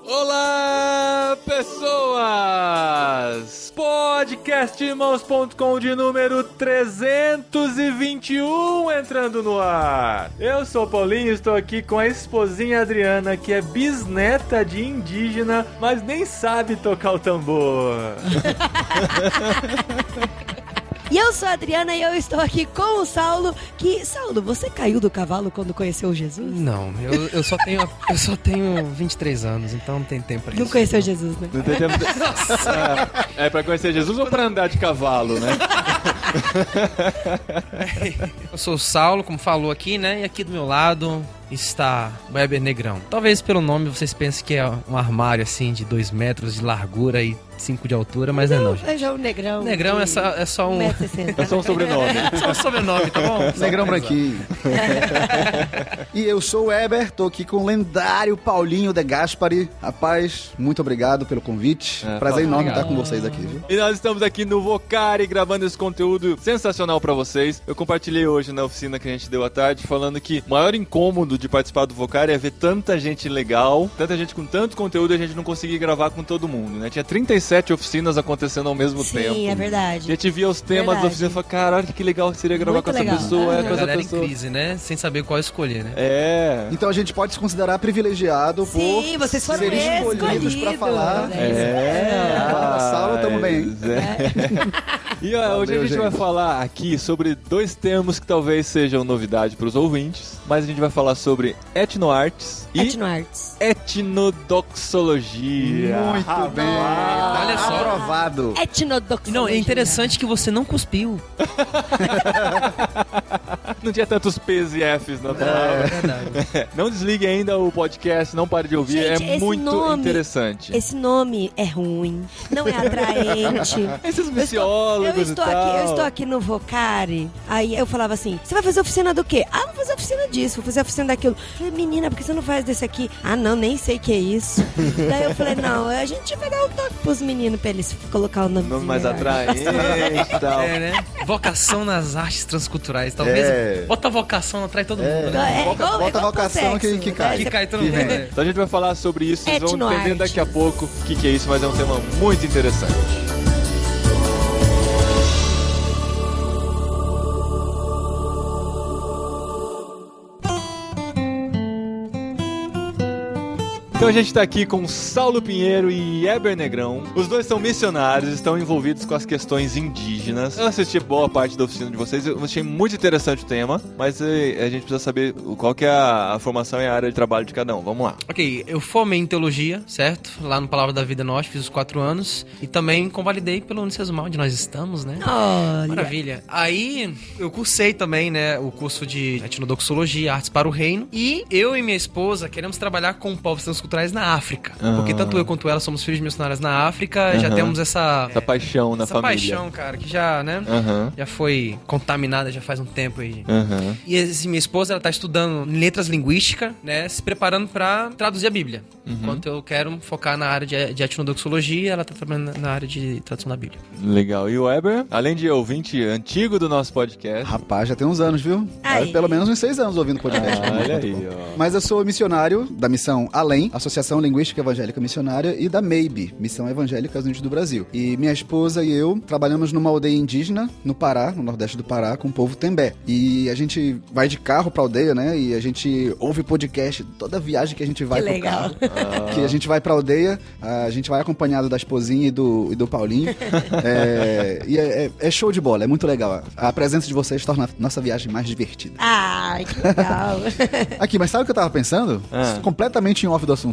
Olá, pessoas! Podcastirmãos.com de número 321 entrando no ar. Eu sou o Paulinho, estou aqui com a esposinha Adriana, que é bisneta de indígena, mas nem sabe tocar o tambor. E eu sou a Adriana e eu estou aqui com o Saulo, Saulo, você caiu do cavalo quando conheceu Jesus? Não, eu só tenho 23 anos, então não tem tempo pra isso. Não conheceu Jesus, né? Não tem tempo de... É pra conhecer Jesus ou pra andar de cavalo, né? Eu sou o Saulo, como falou aqui, né? E aqui do meu lado está o Weber Negrão. Talvez pelo nome vocês pensem que é um armário assim de 2 metros de largura e 5 de altura, mas não é não, gente. É já o Negrão. Negrão é só um... 1,60 m. É só um sobrenome. É só um sobrenome, tá bom? Negrão branquinho. E eu sou o Weber, tô aqui com o lendário Paulinho de Gaspari. Rapaz, muito obrigado pelo convite. Prazer enorme estar com vocês aqui, viu? E nós estamos aqui no Vocari gravando esse conteúdo sensacional pra vocês. Eu compartilhei hoje na oficina que a gente deu à tarde, falando que o maior incômodo de participar do Vocari é ver tanta gente legal, tanta gente com tanto conteúdo e a gente não conseguir gravar com todo mundo, né? Tinha 37 oficinas acontecendo ao mesmo tempo. Sim, é verdade. A gente via os temas da oficina e falava, cara, olha que legal que seria gravar Muito com essa legal. pessoa, com A essa galera pessoa. em crise, né? Sem saber qual escolher, né? É. Então a gente pode se considerar privilegiado Sim, por vocês foram serem escolhidos pra falar. Na sala, tamo bem. E ó, hoje a gente vai falar aqui sobre 2 termos que talvez sejam novidade para os ouvintes, mas a gente vai falar sobre etnoartes e Etnoartes. etnodoxologia. Muito bem. Olha só. Aprovado. Etnodoxologia. Não, é interessante que você não cuspiu. Não tinha tantos P's e F's na palavra. É verdade. Não desligue ainda o podcast, não pare de ouvir, Gente, é esse muito nome- interessante. Esse nome é ruim, não é atraente. Esses miciólogos eu estou e tal. Eu estou aqui no Vocari, aí eu falava assim, você vai fazer oficina do quê? Ah, vou fazer oficina disso, vou fazer oficina daquilo. Eu falei, menina, por que você não faz desse aqui? Ah, não, nem sei o que é isso. Daí eu falei, não, a gente vai dar um toque pros meninos pra eles colocar o nome Nome mais melhor. atraente e tal. É, né? Vocação nas artes transculturais. Talvez bota vocação, atrai todo mundo, né? Bota a vocação sexo, que cai. Que cai todo mundo, né? Então a gente vai falar sobre isso, vocês vão Etnoartes. entender daqui a pouco o que é isso, mas é um tema muito interessante. Então a gente tá aqui com Saulo Pinheiro e Weber Negrão. Os dois são missionários, estão envolvidos com as questões indígenas. Eu assisti boa parte da oficina de vocês, eu achei muito interessante o tema, mas a gente precisa saber qual que é a formação e a área de trabalho de cada um. Vamos lá. Ok, eu formei em teologia, certo? Lá no Palavra da Vida Norte, fiz os 4 anos. E também convalidei pelo Unicesumar, onde nós estamos, né? Olha. Maravilha. Aí, eu cursei também, né, o curso de etnodoxologia, artes para o reino. E eu e minha esposa queremos trabalhar com povos transculturais na África. Porque tanto eu quanto ela somos filhos de missionários na África. Já temos essa paixão na família. Essa paixão, cara, que já, né? Já foi contaminada já faz um tempo aí. E minha esposa, ela tá estudando letras linguísticas, né? Se preparando pra traduzir a Bíblia. Enquanto eu quero focar na área de etnodoxologia, ela tá trabalhando na área de tradução da Bíblia. Legal. E o Weber, além de ouvinte antigo do nosso podcast... Rapaz, já tem uns anos, viu? Aí. Pelo menos uns 6 anos ouvindo podcast. Olha aí, ó. Mas eu sou missionário da Missão Além, Associação Linguística Evangélica Missionária, e da MEIB, Missão Evangélica Unidos do Brasil. E minha esposa e eu trabalhamos numa aldeia indígena no Pará, no nordeste do Pará, com o povo Tembé. E a gente vai de carro pra aldeia, né? E a gente ouve podcast toda viagem que a gente vai Que pro legal. carro. Que a gente vai pra aldeia, a gente vai acompanhado da esposinha e do Paulinho. É show de bola, é muito legal. A presença de vocês torna a nossa viagem mais divertida. Ai, que legal. Aqui, mas sabe o que eu tava pensando? Completamente em off do assunto.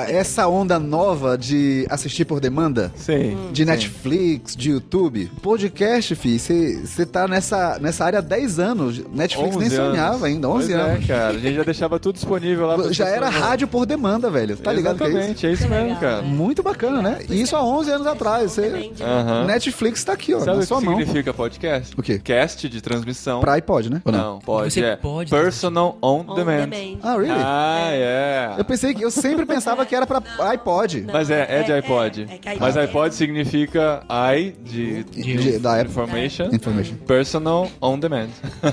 Essa onda nova de assistir por demanda, Sim. de Netflix, de YouTube, podcast, fi, você tá nessa área há 10 anos. Netflix nem sonhava ainda, 11 Pois anos. É, cara. A gente já deixava tudo disponível lá. Já era rádio por demanda, velho. Tá ligado que é isso? Exatamente, é isso mesmo, cara. Muito bacana, né? E isso há 11 anos atrás. Netflix tá aqui, ó, Sabe na o sua que mão. significa podcast? O quê? Cast de transmissão. Pra iPod, né? Ou Não, pode. Você pode Personal on demand. Ah, really? Yeah. Eu sempre pensava que era pra iPod. Mas é de iPod. Mas iPod significa I Da Apple. Information. Personal on demand.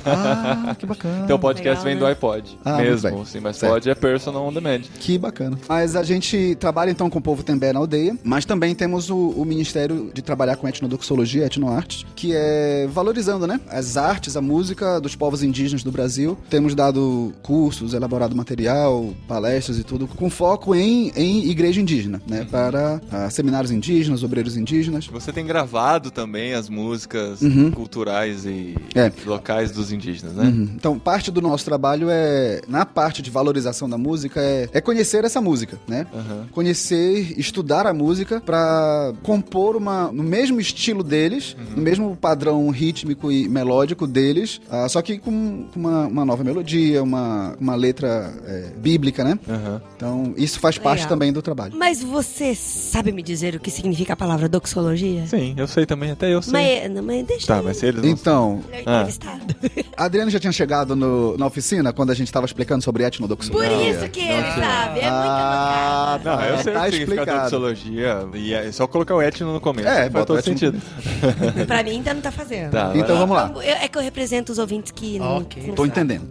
Ah, que bacana. Então o podcast Legal, vem né? do iPod Muito mesmo, bem. sim, mas Certo. pod é personal on demand. Que bacana. Mas a gente trabalha então com o povo Tembé na aldeia, mas também temos o Ministério de trabalhar com etnodoxologia, etnoarte, que é valorizando, né, as artes, a música dos povos indígenas do Brasil. Temos dado cursos, elaborado material, palestras e tudo, com foco em igreja indígena, né, para seminários indígenas, obreiros indígenas. Você tem gravado também as músicas culturais e locais dos indígenas, né? Então, parte do nosso trabalho na parte de valorização da música, é conhecer essa música, né? Conhecer, estudar a música para compor no mesmo estilo deles, no mesmo padrão rítmico e melódico deles, só que com uma nova melodia, uma letra bíblica, né? Então, isso faz parte também do trabalho. Mas você sabe me dizer o que significa a palavra doxologia? Sim, eu sei também, até eu sei. Mas deixa Tá, mas se eles não Então, ele é entrevistado. a Adriana já tinha chegado na oficina quando a gente estava explicando sobre Por etnodoxologia. isso que ele sabe, é muito mancada. Não, eu sei tá o que significa explicado. doxologia. E é só colocar o etno no começo. É, faz bota o todo etno no sentido. Pra mim ainda não tá fazendo. Tá, Então vai vamos lá. É que eu represento os ouvintes que não Tô sabem. entendendo.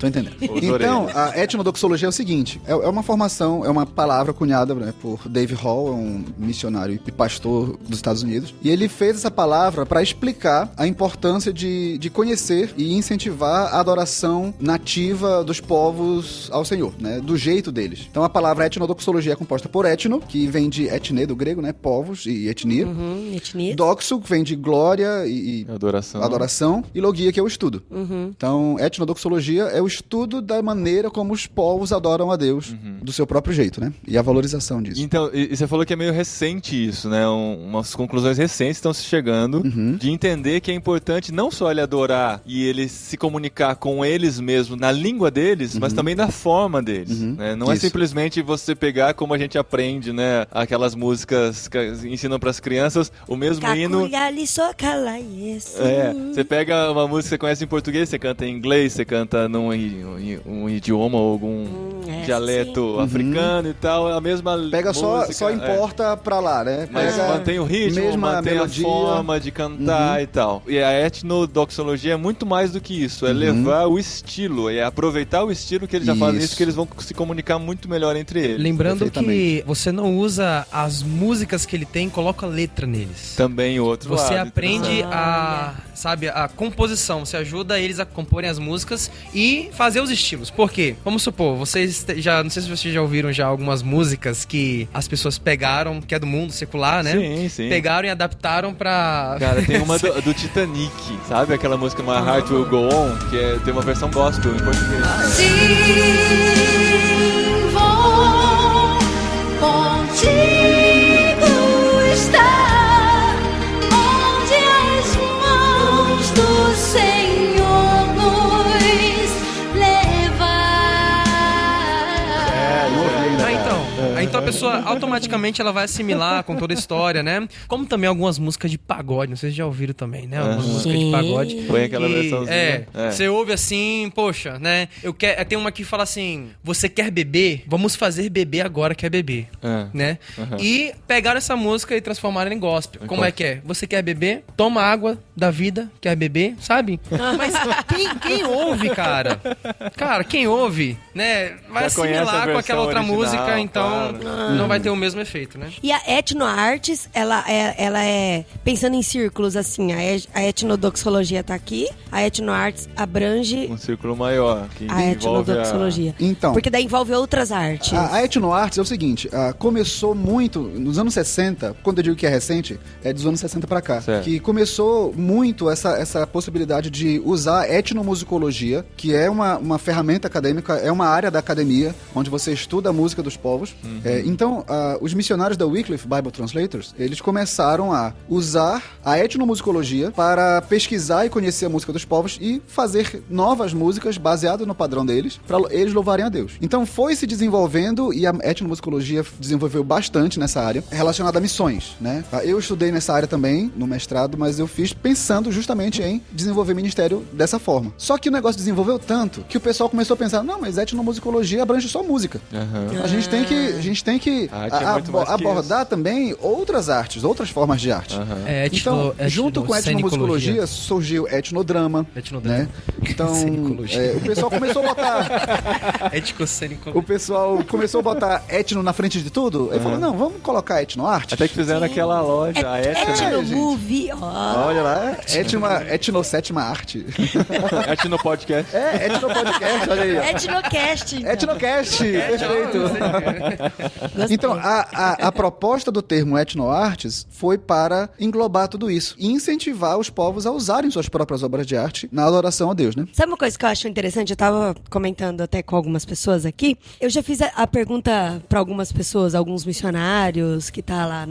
Os Então, orelhas. a etnodoxologia é o seguinte, é uma formação, é uma palavra cunhada, né, por Dave Hall, é um missionário e pastor dos Estados Unidos, e ele fez essa palavra para explicar a importância de conhecer e incentivar a adoração nativa dos povos ao Senhor, né, do jeito deles. Então a palavra etnodoxologia é composta por etno, que vem de etne, do grego, né, povos e etnia. Etnia. Doxo, que vem de glória e adoração, e logia, que é o estudo. Então, etnodoxologia é o estudo da maneira como os povos adoram a Deus, do seu próprio jeito, né? E a valorização disso. Então, e você falou que é meio recente isso, né? Umas conclusões recentes estão se chegando de entender que é importante não só ele adorar e ele se comunicar com eles mesmos na língua deles, mas também na forma deles. Né? Não é Isso. simplesmente você pegar como a gente aprende, né? Aquelas músicas que ensinam pras crianças o mesmo hino. Você pega uma música que você conhece em português, você canta em inglês, você canta num um idioma ou algum dialeto africano e tal, a mesma Pega música, só importa pra lá, né? mas Pega mantém o ritmo, mesma mantém melodia. a forma de cantar e tal. E a etnodoxologia é muito mais do que isso, é levar o estilo, é aproveitar o estilo que eles já fazem isso, que eles vão se comunicar muito melhor entre eles. Lembrando que você não usa as músicas que ele tem, coloca letra neles. Também o outro Você lado. aprende a composição, você ajuda eles a comporem as músicas e fazer os estilos. Por quê? Vamos supor, vocês não sei se vocês já ouviram já algumas músicas que as pessoas pegaram, que é do mundo secular, né? Sim, sim. Pegaram e adaptaram pra... Cara, tem uma do Titanic, sabe? Aquela música My Heart Will Go On, que tem uma versão gospel em português. Sim, vou contigo estar, onde as mãos do Senhor nos levar. Então a pessoa automaticamente ela vai assimilar com toda a história, né? Como também algumas músicas de pagode, não sei se já ouviram também, né? Algumas músicas de pagode. Põe aquela versãozinha. Você ouve assim, poxa, né? Tem uma que fala assim, você quer beber? Vamos fazer beber agora, quer beber. Né? E pegaram essa música e transformaram em gospel. Como é que é? Você quer beber? Toma água da vida, quer beber? Sabe? Mas quem ouve, cara? Cara, quem ouve, né? Vai Já conhece a assimilar com aquela outra versão original, música, então claro. não vai ter o mesmo efeito, né? E a etnoartes, ela é pensando em círculos, assim, a etnodoxologia tá aqui, a etnoartes abrange Um círculo maior, que a envolve etnodoxologia. Então, Porque daí envolve outras artes. a etnoartes é o seguinte, começou muito nos anos 60, quando eu digo que é recente, é dos anos 60 pra cá, Certo. que começou muito essa possibilidade de usar etnomusicologia, que é uma ferramenta acadêmica, é uma área da academia, onde você estuda a música dos povos, Então, os missionários da Wycliffe Bible Translators, eles começaram a usar a etnomusicologia para pesquisar e conhecer a música dos povos e fazer novas músicas baseadas no padrão deles, para eles louvarem a Deus. Então, foi se desenvolvendo e a etnomusicologia desenvolveu bastante nessa área, relacionada a missões, né? Eu estudei nessa área também, no mestrado, mas eu fiz pensando justamente em desenvolver ministério dessa forma. Só que o negócio desenvolveu tanto que o pessoal começou a pensar, não, mas etnomusicologia abrange só música. A gente tem que abordar também outras artes, outras formas de arte. Então, junto com a etnomusicologia, surgiu etnodrama. Né? Então, o pessoal começou a botar... O pessoal começou a botar etno na frente de tudo. Ele falou, não, vamos colocar etnoarte. Até que fizeram aquela loja, a Etnomovie. Olha lá, etno sétima arte. Etnopodcast. Etnopodcast, olha aí. Etnocast. Etnocast, perfeito. Então, a proposta do termo etnoartes foi para englobar tudo isso e incentivar os povos a usarem suas próprias obras de arte na adoração a Deus, né? Sabe uma coisa que eu acho interessante? Eu tava comentando até com algumas pessoas aqui. Eu já fiz a pergunta para algumas pessoas, alguns missionários que tá lá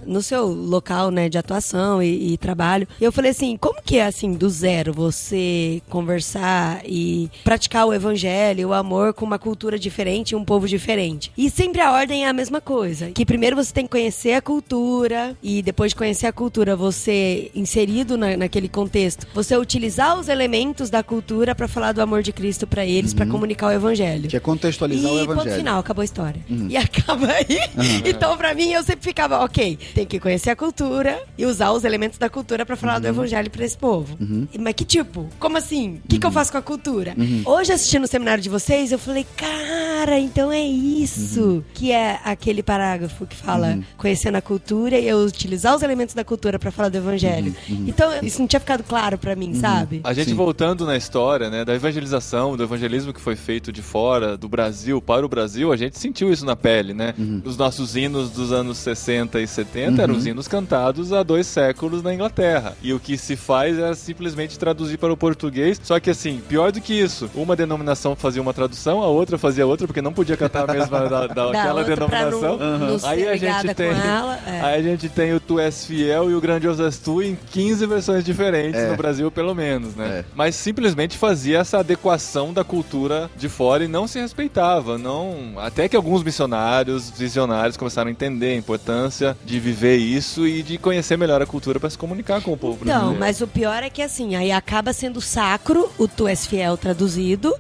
no seu local, né, de atuação e trabalho. E eu falei assim, como que é assim, do zero, você conversar e praticar o evangelho, o amor com uma cultura diferente e um povo diferente? E sempre a ordem é a mesma coisa, que primeiro você tem que conhecer a cultura e depois de conhecer a cultura, você inserido naquele contexto, você utilizar os elementos da cultura para falar do amor de Cristo para eles, para comunicar o evangelho. Que é contextualizar o evangelho. E ponto final, acabou a história. E acaba aí. Então, pra mim, eu sempre ficava, ok, tem que conhecer a cultura e usar os elementos da cultura pra falar do evangelho pra esse povo. Mas que tipo? Como assim? O que eu faço com a cultura? Hoje, assistindo o seminário de vocês, eu falei, cara, então é isso que é aquele parágrafo que fala conhecendo a cultura e eu utilizar os elementos da cultura pra falar do evangelho. Então, isso não tinha ficado claro pra mim, sabe? A gente voltando na história, né, da evangelização, do evangelismo que foi feito de fora do Brasil para o Brasil, a gente sentiu isso na pele, né? Os nossos hinos dos anos 60 e 70 eram os hinos cantados há 2 séculos na Inglaterra. E o que se faz é simplesmente traduzir para o português. Só que assim, pior do que isso, uma denominação fazia uma tradução, a outra fazia outra, porque não podia cantar a mesma daquela denominação. Aí a gente tem o Tu És Fiel e o Grandiosas Tu em 15 versões diferentes no Brasil, pelo menos, né? Mas simplesmente fazia essa adequação da cultura de fora e não se respeitava, não... Até que alguns missionários, visionários começaram a entender a importância de viver isso e de conhecer melhor a cultura para se comunicar com o povo brasileiro. Então, mas o pior é que assim, aí acaba sendo sacro o Tu És Fiel traduzido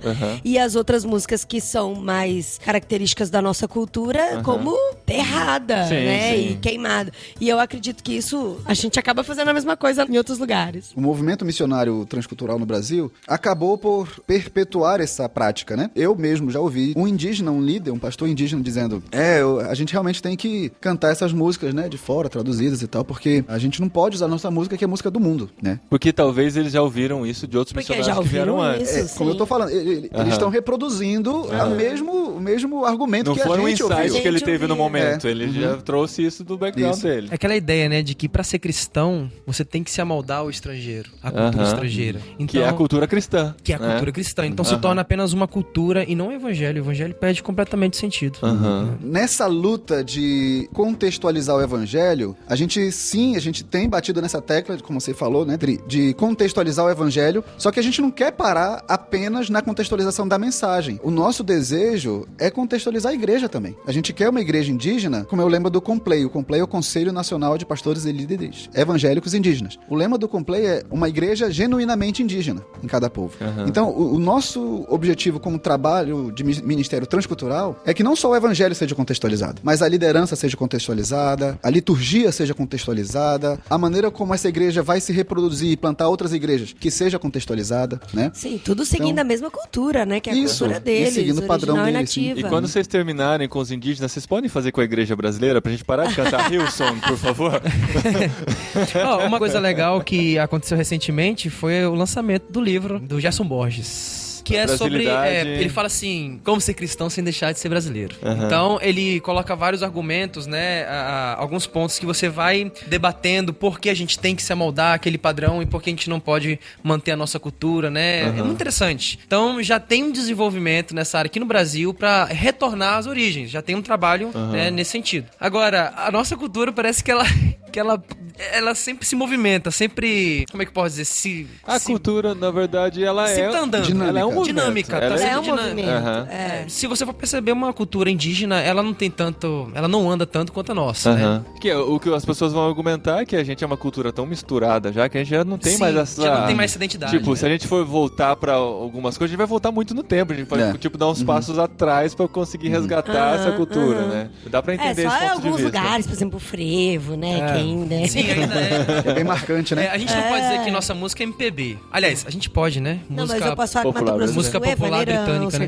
e as outras músicas que são mais características da nossa cultura como errada, né? Sim. E queimada. E eu acredito que isso, a gente acaba fazendo a mesma coisa em outros lugares. O movimento missionário transcultural no Brasil acabou por perpetuar essa prática, né? Eu mesmo já ouvi um indígena, um líder, um pastor indígena dizendo a gente realmente tem que cantar essas músicas, né, de fora, traduzidas e tal, porque a gente não pode usar a nossa música, que é a música do mundo, né? Porque talvez eles já ouviram isso de outros missionários que vieram antes. Como eu tô falando, eles estão reproduzindo o mesmo argumento que a gente ouviu. Não foi um insight que ele teve no momento, ele já trouxe isso do background dele. É aquela ideia, né, de que pra ser cristão, você tem que se amoldar ao estrangeiro, à cultura estrangeira. Então, que é a cultura cristã. Que é a cultura cristã. Então se torna apenas uma cultura e não o evangelho. O evangelho perde completamente sentido. Nessa luta de contextualizar o evangelho, a gente tem batido nessa tecla, como você falou, né, de contextualizar o evangelho, só que a gente não quer parar apenas na contextualização da mensagem. O nosso desejo é contextualizar a igreja também. A gente quer uma igreja indígena, como eu lembro do CONPLEI. O CONPLEI é o Conselho Nacional de Pastores e Líderes Evangélicos Indígenas. O lema do CONPLEI é uma igreja genuinamente indígena em cada povo. Então, o nosso objetivo como trabalho de ministério transcultural é que não só o evangelho seja contextualizado, mas a liderança seja contextualizada, a liturgia seja contextualizada, a maneira como essa igreja vai se reproduzir e plantar outras igrejas, que seja contextualizada, né? Sim, tudo seguindo a mesma cultura, né? Que é a cultura deles, e seguindo o padrão deles. E quando vocês terminarem com os indígenas, vocês podem fazer com a igreja brasileira pra gente parar de cantar Hillsong, por favor? Uma coisa legal que aconteceu recentemente foi o lançamento do livro do Gerson Borges. que é sobre... Brasilidade. ele fala assim, como ser cristão sem deixar de ser brasileiro. Então, ele coloca vários argumentos, né? Alguns pontos que você vai debatendo por que a gente tem que se amoldar àquele padrão e por que a gente não pode manter a nossa cultura, né? É muito interessante. Então, já tem um desenvolvimento nessa área aqui no Brasil pra retornar às origens. Já tem um trabalho, né, nesse sentido. Agora, a nossa cultura parece que ela sempre se movimenta, sempre... Como é que eu posso dizer? A cultura, na verdade, ela sempre tá andando. Ela é um movimento. Dinâmica. Ela Tá É sempre um movimento. Se você for perceber uma cultura indígena, ela não tem tanto... Ela não anda tanto quanto a nossa, né? Que o que as pessoas vão argumentar é que a gente é uma cultura tão misturada já que a gente já não tem Sim, mais essa... já não tem mais essa identidade. Tipo, se a gente for voltar pra algumas coisas, a gente vai voltar muito no tempo. A gente vai, tipo, dar uns passos atrás pra conseguir resgatar essa cultura, né? Dá pra entender só esse em ponto de alguns vista. lugares, por exemplo, o frevo, né? Que ainda... Sim, ainda é. É bem marcante, né? A gente não pode dizer que nossa música é MPB. Aliás, a gente pode, né? Não, mas eu posso falar que popular, Mato Grosso do música Sul é popular vaneirão, britânica, né?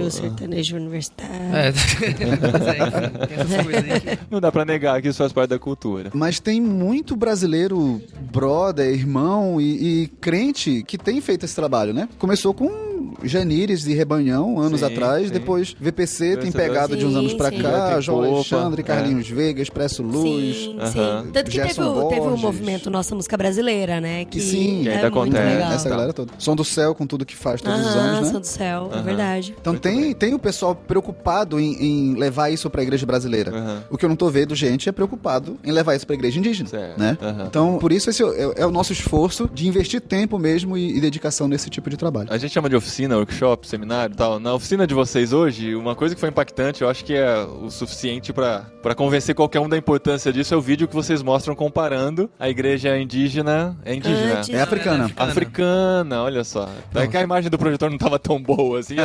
sertanejo universitário. Mas enfim, tem essas coisas aí. Não dá pra negar que isso faz parte da cultura. Mas tem muito brasileiro, brother, irmão e crente que tem feito esse trabalho, né? Começou com Janires e Rebanhão, anos Sim, atrás. sim. Depois VPC tem pegado de uns Sim, anos pra sim. cá. Tem João Popa, Alexandre, Carlinhos Veiga, Expresso Luz. Sim, Aham. sim. Tanto que Gerson teve um Borges. movimento Nossa Música Brasileira, né? Que sim, que é ainda muito acontece. legal. Essa galera toda. Som do Céu com tudo que faz todos os anos, né? Som do Céu, é verdade. Então tem o pessoal preocupado em levar isso pra igreja brasileira. O que eu não tô vendo, gente, é preocupado em levar isso pra igreja indígena, Certo. né? Aham. Então, por isso esse é o nosso esforço de investir tempo mesmo e dedicação nesse tipo de trabalho. A gente chama de oficina, workshop, seminário e tal. Na oficina de vocês hoje, uma coisa que foi impactante, eu acho que é o suficiente pra convencer qualquer um da importância disso, é o vídeo que vocês mostram comparando a igreja indígena... É indígena? Antes- É africana. Africana, olha só. Daí que a imagem do projetor não tava tão boa assim.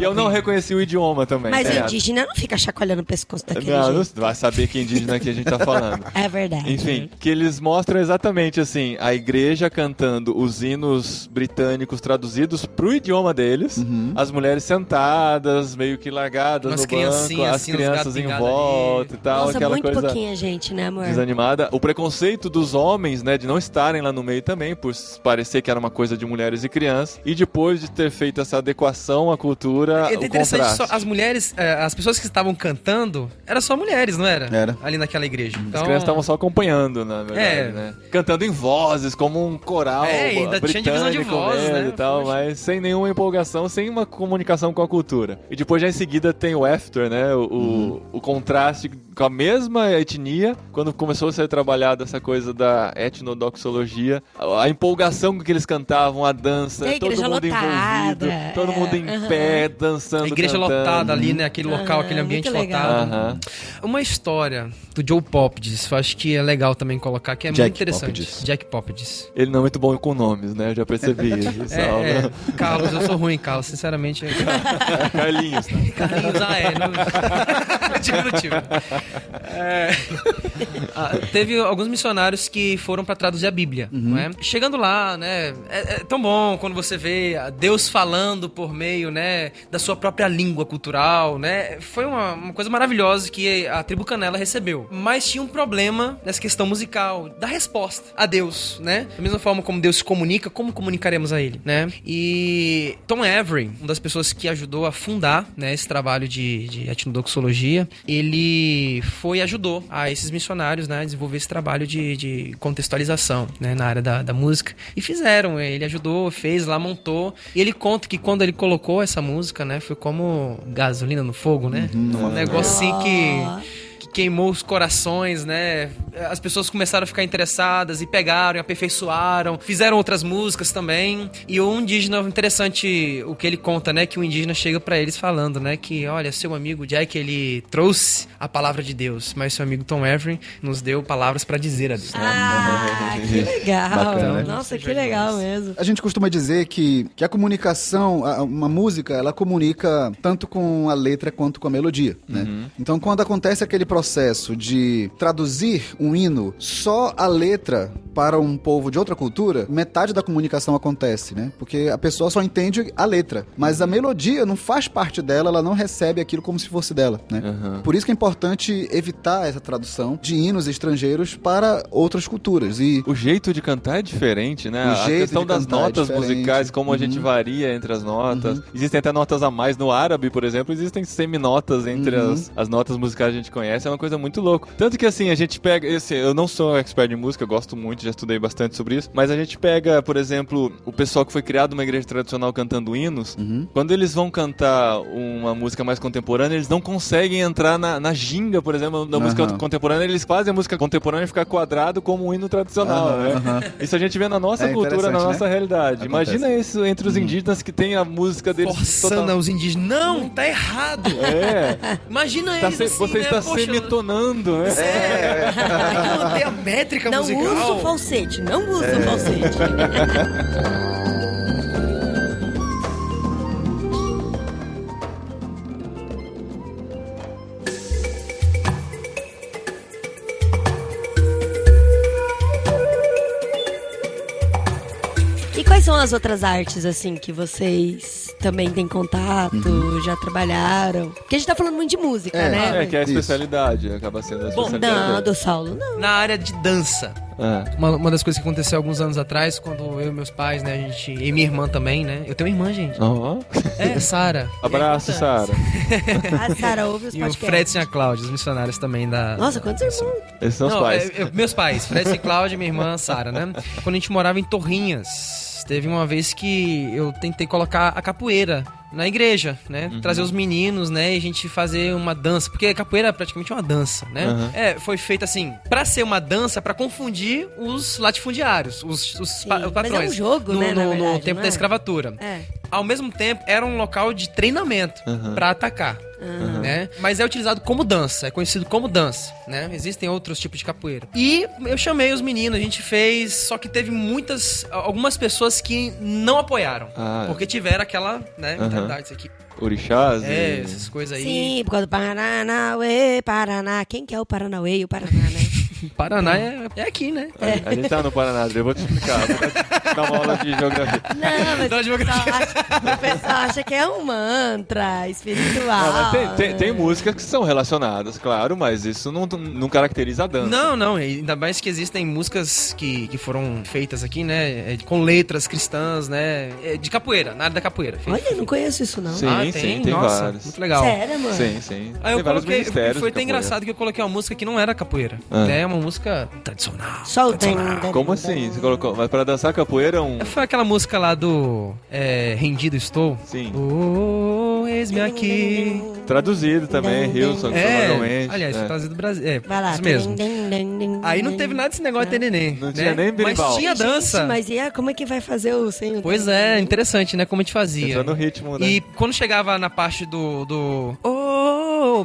Eu não reconheci o idioma também. Mas É. o indígena não fica chacoalhando o pescoço daquele Não, jeito. não vai saber que indígena que a gente tá falando. É verdade. Enfim, que eles mostram exatamente assim, a igreja cantando os hinos britânicos traduzidos pro idioma deles, as mulheres sentadas, meio que largadas Umas no banco, criancinhas, as assim, uns crianças gatos em pingados volta ali. e tal, Nossa, aquela muito coisa pouquinha gente, né, amor? desanimada. O preconceito dos homens, né, de não estarem lá no meio também, por parecer que era uma coisa de mulheres e crianças, e depois de ter feito essa adequação à cultura, É o interessante, contraste. as mulheres, as pessoas que estavam cantando, eram só mulheres, não era? Era. Ali naquela igreja. Então, As crianças estavam só acompanhando, na verdade, né? Cantando em vozes, como um coral É, ainda tinha divisão de britânico vozes, mesmo né? e tal, Poxa. mas sem nenhuma empolgação, sem uma comunicação com a cultura. E depois já em seguida tem o after, né? O contraste com a mesma etnia, quando começou a ser trabalhada essa coisa da etnodoxologia, a empolgação com que eles cantavam, a dança, E a todo igreja mundo lotada, envolvido, todo mundo em pé, dançando, a igreja cantando. lotada ali, né? Aquele local, aquele ambiente muito legal. lotado. Aham. Uma história do Joe Popdis, eu acho que é legal também colocar, que é Jack muito interessante. Popdis. Jack Popdis. Ele não é muito bom com nomes, né? Eu já percebi isso. Carlos, eu sou ruim, Carlos, sinceramente. Carlinhos, tá? Carlinhos, no diminutivo. Teve alguns missionários que foram pra traduzir a Bíblia, não é? Chegando lá, né? É tão bom quando você vê Deus falando por meio, né, da sua própria língua cultural, né? Foi uma coisa maravilhosa que a tribo Canela recebeu. Mas tinha um problema nessa questão musical, da resposta a Deus, né? Da mesma forma como Deus se comunica, como comunicaremos a Ele, né? E Tom Avery, uma das pessoas que ajudou a fundar, né, esse trabalho de etnodoxologia, ele ajudou a esses missionários, né, a desenvolver esse trabalho de contextualização, né, na área da música. E fizeram, ele ajudou, fez lá, montou. E ele conta que quando ele colocou essa música, né, foi como gasolina no fogo, né? Um negócio assim que queimou os corações, né? As pessoas começaram a ficar interessadas e pegaram, e aperfeiçoaram, fizeram outras músicas também. E o indígena, interessante o que ele conta, né? Que o indígena chega pra eles falando, né? Que, olha, seu amigo Jack, ele trouxe a palavra de Deus, mas seu amigo Tom Avery nos deu palavras pra dizer a Deus. Ah, que legal. Bacana. Nossa, que legal mesmo. A gente costuma dizer que a comunicação, uma música, ela comunica tanto com a letra quanto com a melodia, né? Então, quando acontece aquele processo processo de traduzir um hino só a letra para um povo de outra cultura, metade da comunicação acontece, né? Porque a pessoa só entende a letra, mas a melodia não faz parte dela, ela não recebe aquilo como se fosse dela, né? Por isso que é importante evitar essa tradução de hinos estrangeiros para outras culturas. E o jeito de cantar é diferente, né? A questão das notas musicais, como a gente varia entre as notas. Existem até notas a mais no árabe, por exemplo, existem seminotas entre as notas musicais que a gente conhece, é uma coisa muito louca. Tanto que assim, a gente pega, eu não sou expert em música, eu gosto muito, já estudei bastante sobre isso, mas a gente pega, por exemplo, o pessoal que foi criado numa igreja tradicional cantando hinos, quando eles vão cantar uma música mais contemporânea, eles não conseguem entrar na ginga, por exemplo, da música contemporânea, eles fazem a música contemporânea ficar quadrado como um hino tradicional, né? Isso a gente vê na nossa cultura, na nossa realidade. Acontece. Imagina isso entre os indígenas que tem a música deles forçando os indígenas. Não, tá errado. Imagina eles assim, você está semitonando, né? Não tem a métrica não musical. Não usa o falsete, não usa o falsete. E quais são as outras artes, assim, que vocês também têm contato, já trabalharam? Porque a gente tá falando muito de música, né? Que é a especialidade, acaba sendo a especialidade. Não, do Saulo, não. Na área de dança. Uma das coisas que aconteceu alguns anos atrás, quando eu e meus pais, né, e minha irmã também, né? Eu tenho uma irmã, gente. Sara. Abraço, Sara. A Sara ouve os podcasts. E o Fredson e a Cláudia, os missionários também da... Nossa, quantos irmãos? Esses são os pais. Meus pais, Fredson e Cláudia e minha irmã Sara, né? Quando a gente morava em Torrinhas, teve uma vez que eu tentei colocar a capoeira na igreja, né? Trazer os meninos, né? E a gente fazer uma dança. Porque capoeira é praticamente uma dança, né? Foi feito assim, pra ser uma dança, pra confundir os latifundiários, os patrões. Mas é um jogo, no, né? No tempo da escravatura. Ao mesmo tempo, era um local de treinamento pra atacar. Né? Mas é utilizado como dança, é conhecido como dança, né? Existem outros tipos de capoeira. E eu chamei os meninos, a gente fez, só que teve algumas pessoas que não apoiaram, porque tiveram aquela, né, mentalidade, isso aqui. Orixás? Essas coisas aí. Sim, por causa do Paranauê, Paraná. Quem que é o Paranauê e o Paraná, né? Paraná é aqui, né? A gente tá no Paraná, eu vou te explicar. Vou dar uma aula de geografia. Não, mas o pessoal acha que é um mantra espiritual. Mas tem músicas que são relacionadas, claro, mas isso não caracteriza a dança. Não, ainda mais que existem músicas que foram feitas aqui, né? Com letras cristãs, né? De capoeira, na área da capoeira. Olha, eu não conheço isso, não. Tem nossa, vários. muito legal. Sério, mano? Sim. Aí eu coloquei, foi até capoeira. engraçado que eu coloquei uma música que não era capoeira, né? É uma música tradicional. Só o Como assim? Você colocou? Mas pra dançar capoeira Foi aquela música lá do Rendido Estou. Sim. Eis-me aqui. Traduzido também, Hilson, provavelmente. Aliás, foi traduzido do Brasil. Vai lá. Isso mesmo. Aí não teve nada desse negócio de neném. Não tinha nem berimbau. Mas tinha dança. Gente, mas como é que vai fazer o sem o Pois é, interessante, né? Como a gente fazia. Entrando no ritmo, né? E quando chegava na parte do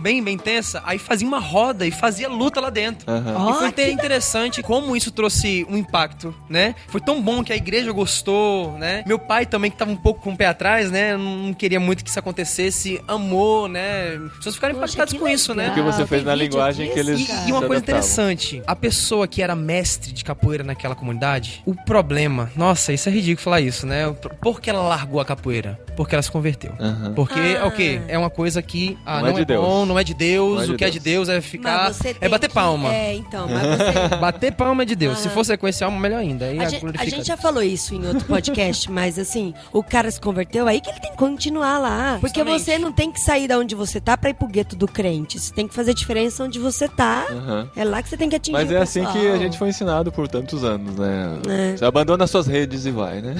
bem tensa, aí fazia uma roda e fazia luta lá dentro. E foi até interessante como isso trouxe um impacto, né? Foi tão bom que a igreja gostou, né? Meu pai também, que tava um pouco com o pé atrás, né? Não queria muito que isso acontecesse, amou, né? As pessoas ficaram impactadas com isso, né? O que você fez na linguagem que eles E uma coisa interessante, a pessoa que era mestre de capoeira naquela comunidade, o problema, nossa, isso é ridículo falar isso, né? Por que ela largou a capoeira? Porque ela se converteu. Porque é o quê? É uma coisa que não é de Deus. Bom, não é de Deus, o que é de Deus é ficar... É bater palma. Mas você... Bater palma é de Deus. Se for sequencial, melhor ainda. Aí a gente já falou isso em outro podcast, mas assim, o cara se converteu, aí que ele tem que continuar lá. Porque você não tem que sair da onde você tá pra ir pro gueto do crente. Você tem que fazer diferença onde você tá. É lá que você tem que atingir Mas é assim que a gente foi ensinado por tantos anos, né? Você abandona suas redes e vai, né?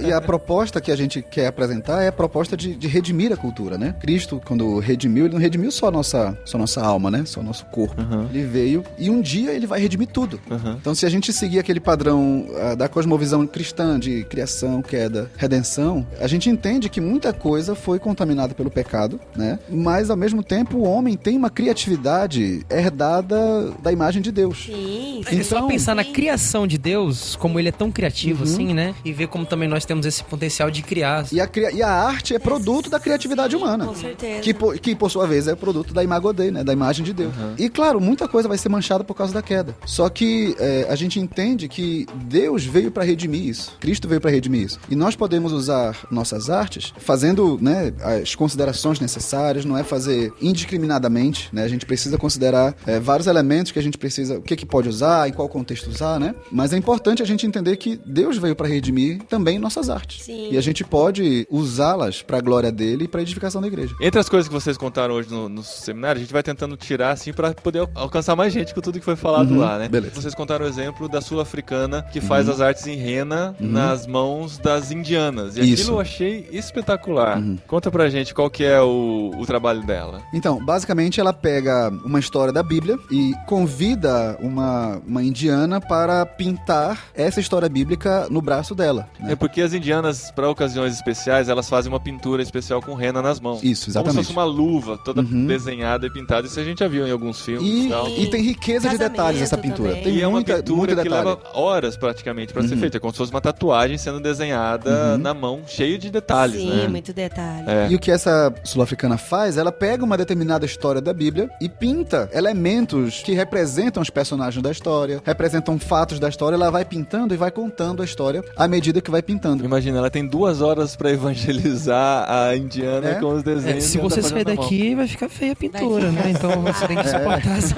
E a proposta que a gente quer apresentar é a proposta de redimir a cultura, né? Cristo, quando redimiu, ele não redimiu só nossa alma, né? Só nosso corpo. Ele veio e um dia ele vai redimir tudo. Então, se a gente seguir aquele padrão da cosmovisão cristã de criação, queda, redenção, a gente entende que muita coisa foi contaminada pelo pecado, né? Mas, ao mesmo tempo, o homem tem uma criatividade herdada da imagem de Deus. Sim. É só pensar na criação de Deus, como ele é tão criativo assim, né? E ver como também nós temos esse potencial de criar. E a arte é produto da criatividade humana. Com certeza. Que por sua vez, natureza é o produto da imago Dei, né? Da imagem de Deus. E claro, muita coisa vai ser manchada por causa da queda. Só que a gente entende que Deus veio para redimir isso. Cristo veio para redimir isso. E nós podemos usar nossas artes fazendo, né, as considerações necessárias, não é fazer indiscriminadamente, né? A gente precisa considerar vários elementos que a gente precisa, o que pode usar, em qual contexto usar, né? Mas é importante a gente entender que Deus veio para redimir também nossas artes. Sim. E a gente pode usá-las para a glória dele e para a edificação da igreja. Entre as coisas que vocês contaram hoje no seminário, a gente vai tentando tirar assim pra poder alcançar mais gente com tudo que foi falado lá, né? Beleza. Vocês contaram o exemplo da sul-africana que faz as artes em rena nas mãos das indianas. E Isso. aquilo eu achei espetacular. Conta pra gente qual que é o trabalho dela. Então, basicamente ela pega uma história da Bíblia e convida uma indiana para pintar essa história bíblica no braço dela, né? É porque as indianas, para ocasiões especiais, elas fazem uma pintura especial com rena nas mãos. Isso, exatamente. Como se fosse uma luva toda desenhada e pintada. Isso a gente já viu em alguns filmes e tal. E tem riqueza de detalhes essa Casamento pintura. também. Tem E é uma muito pintura que detalhe. leva horas praticamente pra ser feita. É como se fosse uma tatuagem sendo desenhada na mão, cheio de detalhes, Sim, né? muito detalhe. É. E o que essa sul-africana faz, ela pega uma determinada história da Bíblia e pinta elementos que representam os personagens da história, representam fatos da história, ela vai pintando e vai contando a história à medida que vai pintando. Imagina, ela tem 2 horas pra evangelizar a indiana com os desenhos. Se que ela você tá sair fazendo na mão. daqui, vai ficar feia a pintura, né? Então você tem que suportar essa...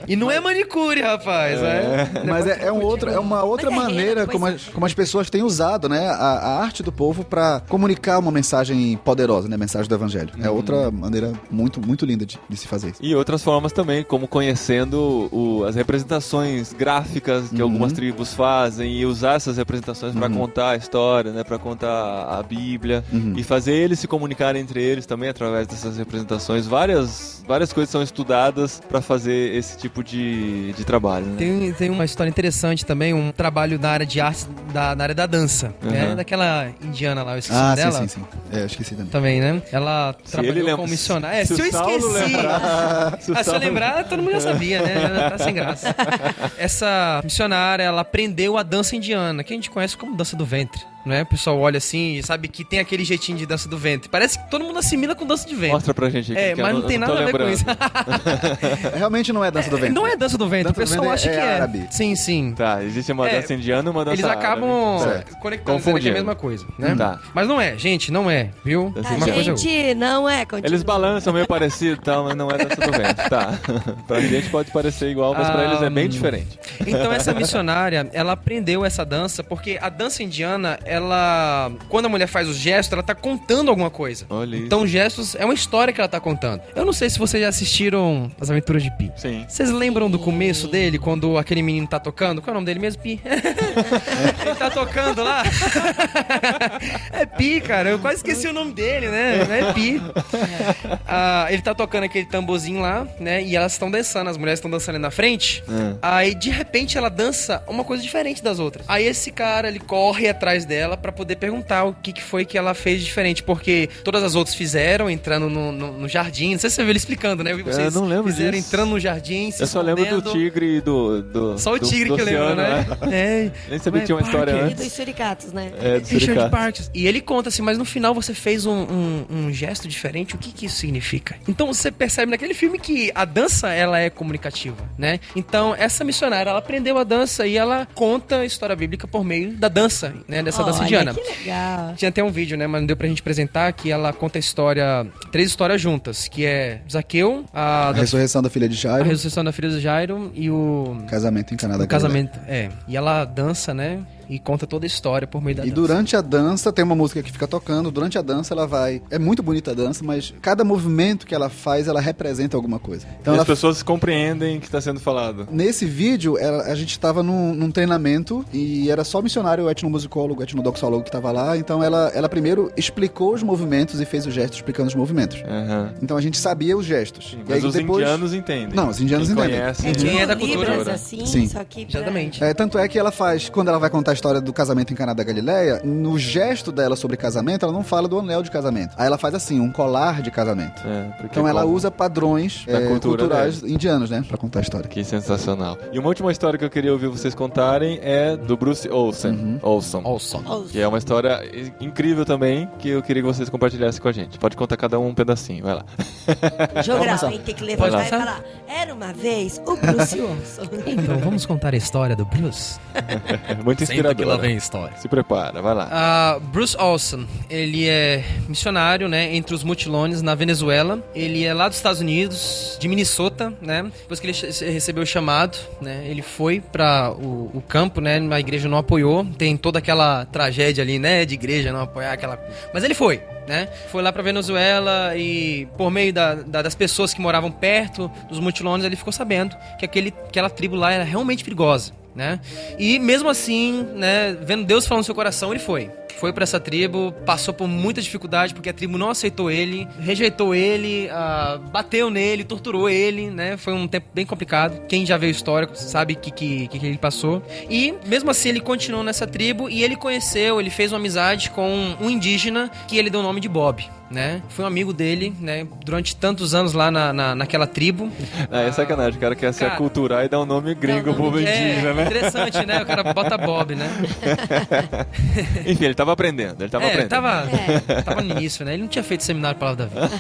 E não é manicure, rapaz. Mas é uma outra Mas é maneira rena, como as pessoas têm usado, né, a arte do povo para comunicar uma mensagem poderosa, né, a mensagem do evangelho. É outra maneira muito, muito linda de se fazer isso. E outras formas também, como conhecendo as representações gráficas que algumas tribos fazem e usar essas representações para contar a história, né, para contar a Bíblia e fazer eles se comunicarem entre eles também através dessas representações. Várias coisas são estudadas para fazer esse tipo de trabalho, né? Tem uma história interessante também, um trabalho na área de arte, na área da dança, né? Daquela indiana lá, eu esqueci o nome dela. Sim. Eu esqueci também. Também, né? Ela trabalhou como missionária. Se eu esqueci... Se eu lembrar, todo mundo já sabia, né? Já tá sem graça. Essa missionária, ela aprendeu a dança indiana, que a gente conhece como dança do ventre. Né? O pessoal olha assim e sabe que tem aquele jeitinho de dança do ventre. Parece que todo mundo assimila com dança de ventre. Mostra pra gente aqui. Mas não tem nada a ver com isso. Realmente não é dança do ventre. Não é dança do ventre. Dança O pessoal do ventre acha que é. árabe. Sim. Tá, existe uma dança indiana e uma dança Eles acabam conectando, dizendo que é a mesma coisa, né? Tá. Mas não é, gente, não é, viu? Dança A Uma coisa é outra. gente não é. Continua. Eles balançam meio parecido e tal, mas não é dança do ventre. Tá. Pra gente pode parecer igual, mas pra eles é bem diferente. Então essa missionária, ela aprendeu essa dança porque a dança indiana, ela... Quando a mulher faz os gestos, ela tá contando alguma coisa. Olha isso. Então gestos é uma história que ela tá contando. Eu não sei se vocês já assistiram As Aventuras de Pi. Sim. Vocês lembram do começo dele, quando aquele menino tá tocando? Qual é o nome dele mesmo? Pi. Ele tá tocando lá. É Pi, cara. Eu quase esqueci o nome dele, né? É Pi. Ele tá tocando aquele tamborzinho lá, né? E elas estão dançando, as mulheres estão dançando ali na frente. Aí, de repente, ela dança uma coisa diferente das outras. Aí esse cara, ele corre atrás dela pra poder perguntar o que foi que ela fez de diferente. Porque todas as outras fizeram, entrando no jardim. Não sei se você viu ele explicando, né? Vocês não lembro fizeram disso. Entrando no jardim, se Eu só lembro do escondendo. tigre e do Só o tigre do que eu lembro, oceano, né? É. Nem sabia que tinha uma história E antes. dos suricatos, né? É, do Richard suricato. Parks. E ele conta assim, mas no final você fez um gesto diferente, o que isso significa? Então você percebe naquele filme que a dança, ela é comunicativa, né? Então essa missionária, ela aprendeu a dança e ela conta a história bíblica por meio da dança, né? Dessa dança indiana. Que legal. Tinha até um vídeo, né? Mas não deu pra gente apresentar, que ela conta a história, 3 histórias juntas, que é Zaqueu, A ressurreição da filha de a Jairo, ressurreição da filha de Jairo e o casamento em Caná da o casamento. E ela dança, né? E conta toda a história por meio da E dança. durante a dança, tem uma música que fica tocando, durante a dança ela vai... É muito bonita a dança, mas cada movimento que ela faz, ela representa alguma coisa. Então E ela... as pessoas compreendem o que está sendo falado. Nesse vídeo, a gente estava num treinamento e era só o missionário, o etnomusicólogo, o etnodoxólogo que estava lá. Então ela primeiro explicou os movimentos e fez o gesto explicando os movimentos. Então a gente sabia os gestos. E mas aí os depois... indianos entendem. Não, os indianos Quem entendem. conhece, Quem é da Libras, cultura. assim, Sim. só que... Exatamente. Tanto é que ela faz, quando ela vai contar a história do casamento em Caná da Galileia, no gesto dela sobre casamento, ela não fala do anel de casamento. Aí ela faz assim, um colar de casamento. Então ela usa padrões culturais indianos, né? Pra contar a história. Que sensacional. E uma última história que eu queria ouvir vocês contarem é do Bruce Olson. Que é uma história incrível também, que eu queria que vocês compartilhassem com a gente. Pode contar cada um pedacinho, vai lá. Jogral, hein? Tem que levantar e falar. Era uma vez o Bruce Olson. Então, vamos contar a história do Bruce. Muito inspirador. Sempre que lá vem a história. Se prepara, vai lá. Bruce Olson, ele é missionário, né, entre os Mutilones na Venezuela. Ele é lá dos Estados Unidos, de Minnesota, né? Depois que ele recebeu o chamado, né, ele foi para o campo, né? A igreja não apoiou. Tem toda aquela tragédia ali, né, de igreja não apoiar aquela... Mas ele foi, né? Foi lá pra Venezuela e por meio das pessoas que moravam perto dos Mutilones, ele ficou sabendo que aquela tribo lá era realmente perigosa, né? E mesmo assim, né, vendo Deus falando no seu coração, ele foi pra essa tribo, passou por muita dificuldade porque a tribo não aceitou ele, rejeitou ele, bateu nele, torturou ele, né? Foi um tempo bem complicado. Quem já viu a história sabe que ele passou. E mesmo assim ele continuou nessa tribo e ele fez uma amizade com um indígena que ele deu o nome de Bob, né? Foi um amigo dele, né? Durante tantos anos lá naquela tribo. É sacanagem, o cara quer se aculturar e dar um nome gringo pro indígena, né? Interessante, né? O cara bota Bob, né? Enfim, ele tava aprendendo. Tava no início, né? Ele não tinha feito seminário Palavra da Vida.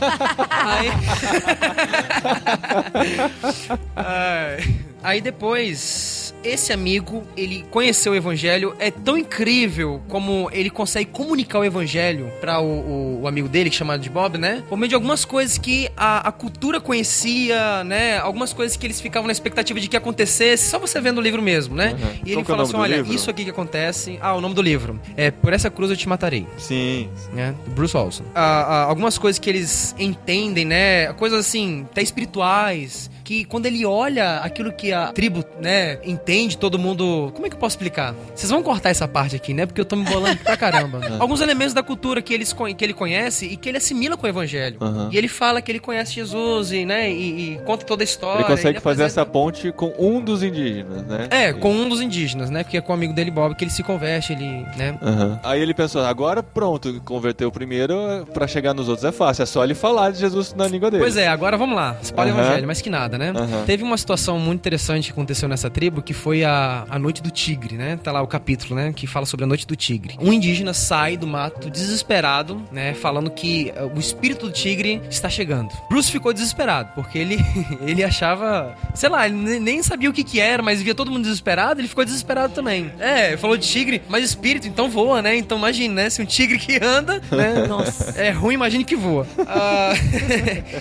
Aí depois, esse amigo, ele conheceu o evangelho. É tão incrível como ele consegue comunicar o evangelho para o amigo dele, que é chamado de Bob, né? Por meio de algumas coisas que a cultura conhecia, né? Algumas coisas que eles ficavam na expectativa de que acontecesse, só você vendo o livro mesmo, né? E ele fala assim, olha, isso aqui que acontece... o nome do livro é Por Essa Cruz Eu Te Matarei. Sim. Né? Bruce Olson. Algumas coisas que eles entendem, né? Coisas assim, até espirituais... que quando ele olha aquilo que a tribo, né, entende, todo mundo... Como é que eu posso explicar? Vocês vão cortar essa parte aqui, né? Porque eu tô me bolando pra caramba. Alguns elementos da cultura que ele conhece e que ele assimila com o evangelho. E ele fala que ele conhece Jesus e conta toda a história. Ele consegue fazer essa ponte com um dos indígenas, né? Com um dos indígenas, né? Porque é com o amigo dele, Bob, que ele se converte, né? Aí ele pensou, agora pronto, converteu o primeiro, pra chegar nos outros é fácil, é só ele falar de Jesus na língua dele. Pois é, agora vamos lá. Espalha o evangelho, mais que nada, né? Teve uma situação muito interessante que aconteceu nessa tribo, que foi a Noite do Tigre, né? Tá lá o capítulo, né? Que fala sobre a Noite do Tigre. Um indígena sai do mato desesperado, né? Falando que o espírito do tigre está chegando. Bruce ficou desesperado, porque ele achava... Sei lá, ele nem sabia o que era, mas via todo mundo desesperado, ele ficou desesperado também. Falou de tigre, mas espírito, então voa, né? Então imagine, né? Se um tigre que anda, né? Nossa. É ruim, imagine que voa.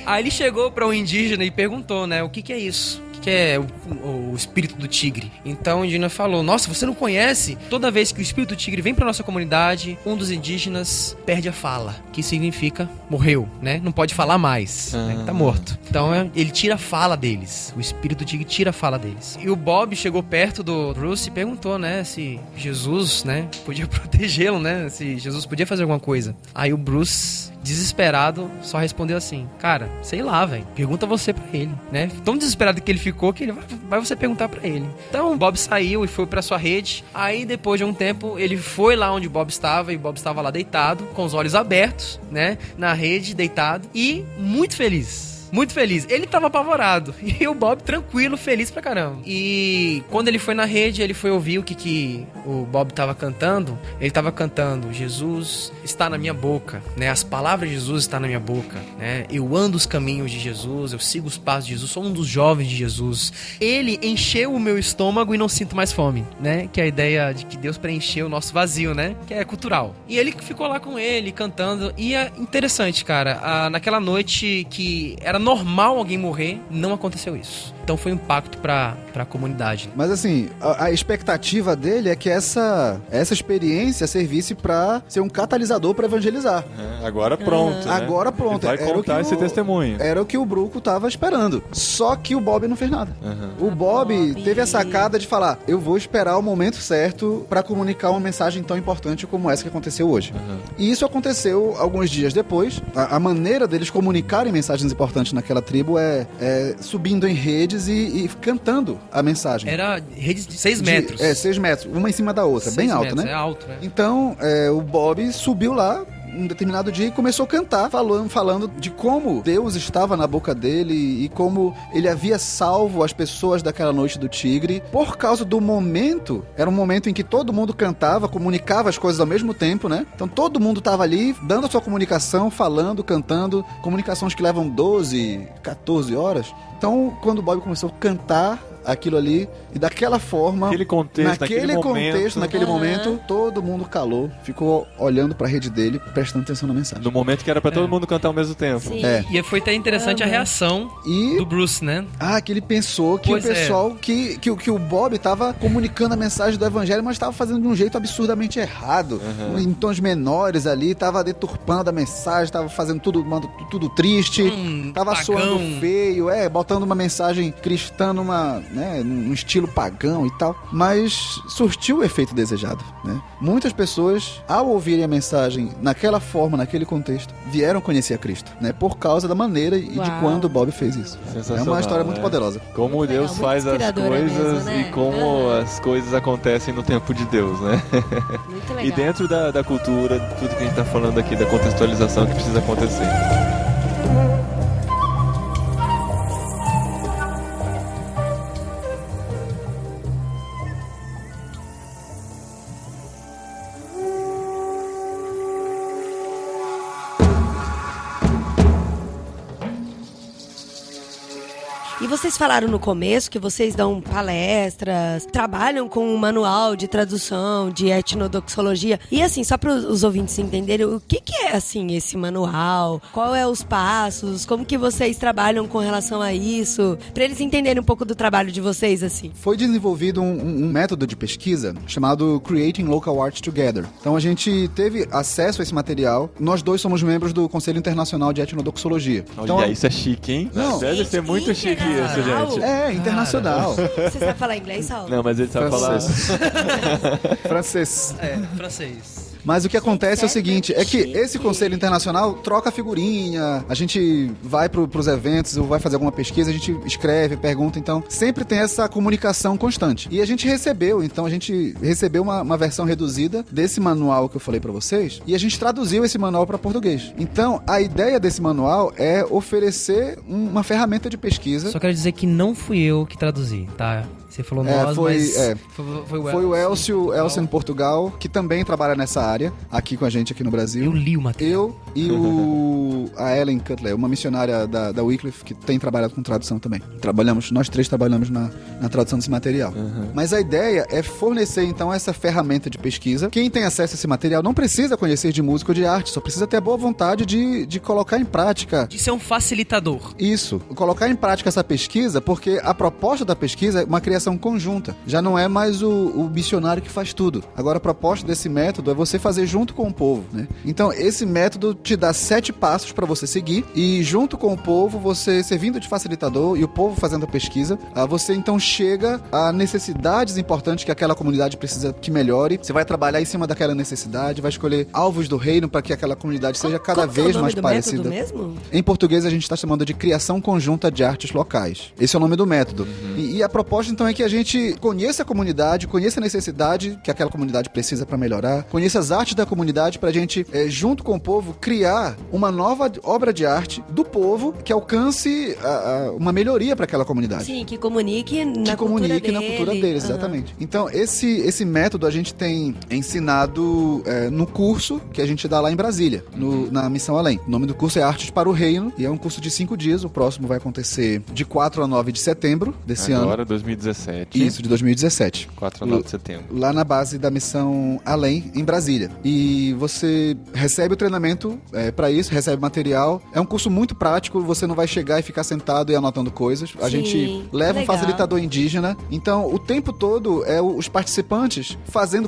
Aí ele chegou para um indígena e perguntou, né? O que é isso? Que é o espírito do tigre. Então o indígena falou, nossa, você não conhece? Toda vez que o espírito do tigre vem pra nossa comunidade, um dos indígenas perde a fala, que significa morreu, né? Não pode falar mais, né? Tá morto. Então ele tira a fala deles. O espírito do tigre tira a fala deles. E o Bob chegou perto do Bruce e perguntou, né, se Jesus, né, podia protegê-lo, né? Se Jesus podia fazer alguma coisa. Aí o Bruce, desesperado, só respondeu assim, cara, sei lá, velho, pergunta você pra ele, né? Tão desesperado que ele ficou que ele vai você perguntar pra ele. Então o Bob saiu e foi pra sua rede. Aí depois de um tempo ele foi lá onde o Bob estava, e o Bob estava lá deitado, com os olhos abertos, né, na rede, deitado e muito feliz. Muito feliz. Ele tava apavorado. E o Bob tranquilo, feliz pra caramba. E quando ele foi na rede, ele foi ouvir o que o Bob tava cantando. Ele tava cantando, Jesus está na minha boca, né? As palavras de Jesus estão na minha boca, né? Eu ando os caminhos de Jesus, eu sigo os passos de Jesus, sou um dos jovens de Jesus. Ele encheu o meu estômago e não sinto mais fome, né? Que é a ideia de que Deus preencheu o nosso vazio, né? Que é cultural. E ele ficou lá com ele, cantando. E é interessante, cara. Naquela noite que era normal alguém morrer, não aconteceu isso. Então foi um impacto pra comunidade. Mas assim, a expectativa dele é que essa experiência servisse pra ser um catalisador pra evangelizar. Agora pronto, né? Agora pronto. Ele vai contar esse testemunho. Era o que o Bruco tava esperando. Só que o Bob não fez nada. O Bob teve a sacada de falar, eu vou esperar o momento certo pra comunicar uma mensagem tão importante como essa que aconteceu hoje. E isso aconteceu alguns dias depois. A maneira deles comunicarem mensagens importantes participantes naquela tribo subindo em redes e cantando a mensagem. Era redes de 6 metros. 6 metros, uma em cima da outra, bem alta, né? É alto, né? Então, o Bob subiu lá um determinado dia e começou a cantar, falando de como Deus estava na boca dele e como ele havia salvo as pessoas daquela noite do tigre, por causa do momento. Era um momento em que todo mundo cantava, comunicava as coisas ao mesmo tempo, né? Então todo mundo estava ali, dando a sua comunicação, falando, cantando, comunicações que levam 12, 14 horas. Então, quando o Bob começou a cantar aquilo ali, e daquela forma, naquele momento, todo mundo calou, ficou olhando pra rede dele, prestando atenção na mensagem. No momento que era pra todo mundo cantar ao mesmo tempo. Sim. E foi até interessante a reação do Bruce, né? Que ele pensou que o pessoal, que o Bob tava comunicando a mensagem do evangelho, mas tava fazendo de um jeito absurdamente errado, em tons menores ali, tava deturpando a mensagem, tava fazendo tudo triste, tava pagão. soando feio, botando uma mensagem cristã num estilo pagão e tal, mas surtiu o efeito desejado, né? Muitas pessoas, ao ouvirem a mensagem naquela forma, naquele contexto, vieram conhecer a Cristo, né? Por causa da maneira e de quando o Bob fez isso. É uma história muito poderosa. Como Deus faz as coisas mesmo, né? e como as coisas acontecem no tempo de Deus, né? Muito legal. E dentro da cultura, tudo que a gente tá falando aqui, da contextualização que precisa acontecer. E vocês falaram no começo que vocês dão palestras, trabalham com um manual de tradução, de etnodoxologia. E assim, só para os ouvintes entenderem, o que é assim esse manual? Qual é os passos? Como que vocês trabalham com relação a isso? Para eles entenderem um pouco do trabalho de vocês, assim. Foi desenvolvido um método de pesquisa chamado Creating Local Art Together. Então a gente teve acesso a esse material. Nós dois somos membros do Conselho Internacional de Etnodoxologia. Olha, então, isso é chique, hein? Não. Deve ser muito chique isso, gente. Internacional. Você sabe falar inglês, Saulo? Não, mas ele sabe falar... Francês. Francês. Mas o que acontece é o seguinte, é que esse Conselho Internacional troca figurinha, a gente vai pros eventos, ou vai fazer alguma pesquisa, a gente escreve, pergunta, então sempre tem essa comunicação constante. E a gente recebeu uma versão reduzida desse manual que eu falei pra vocês, e a gente traduziu esse manual pra português. Então, a ideia desse manual é oferecer uma ferramenta de pesquisa. Só quero dizer que não fui eu que traduzi, tá? Você falou nós, mas foi o Elcio em Portugal, que também trabalha nessa área, aqui com a gente, aqui no Brasil. Eu li o material. Eu e a Ellen Cutler, uma missionária da Wycliffe, que tem trabalhado com tradução também. Nós três trabalhamos na tradução desse material. Mas a ideia é fornecer, então, essa ferramenta de pesquisa. Quem tem acesso a esse material não precisa conhecer de música ou de arte, só precisa ter a boa vontade de colocar em prática. De ser um facilitador. Isso, colocar em prática essa pesquisa, porque a proposta da pesquisa é uma criação conjunta. Já não é mais o missionário que faz tudo. Agora, a proposta desse método é você fazer junto com o povo, né? Então, esse método te dá 7 passos para você seguir e, junto com o povo, você servindo de facilitador e o povo fazendo a pesquisa, você então chega a necessidades importantes que aquela comunidade precisa que melhore. Você vai trabalhar em cima daquela necessidade, vai escolher alvos do reino para que aquela comunidade seja cada vez mais parecida. Mesmo? Em português, a gente está chamando de criação conjunta de artes locais. Esse é o nome do método. E a proposta, então, é que a gente conheça a comunidade, conheça a necessidade que aquela comunidade precisa para melhorar, conheça as artes da comunidade pra gente, junto com o povo, criar uma nova obra de arte do povo que alcance uma melhoria para aquela comunidade. Sim, que comunique na cultura deles, exatamente. Então, esse método a gente tem ensinado no curso que a gente dá lá em Brasília, na Missão Além. O nome do curso é Artes para o Reino e é um curso de 5 dias. O próximo vai acontecer de 4 a 9 de setembro desse ano. Agora, 2017. Isso, de 2017. 4 a 9 de setembro. Lá na base da Missão Além, em Brasília. E você recebe o treinamento para isso, recebe material. É um curso muito prático, você não vai chegar e ficar sentado e anotando coisas. A gente leva um facilitador indígena. Então, o tempo todo os participantes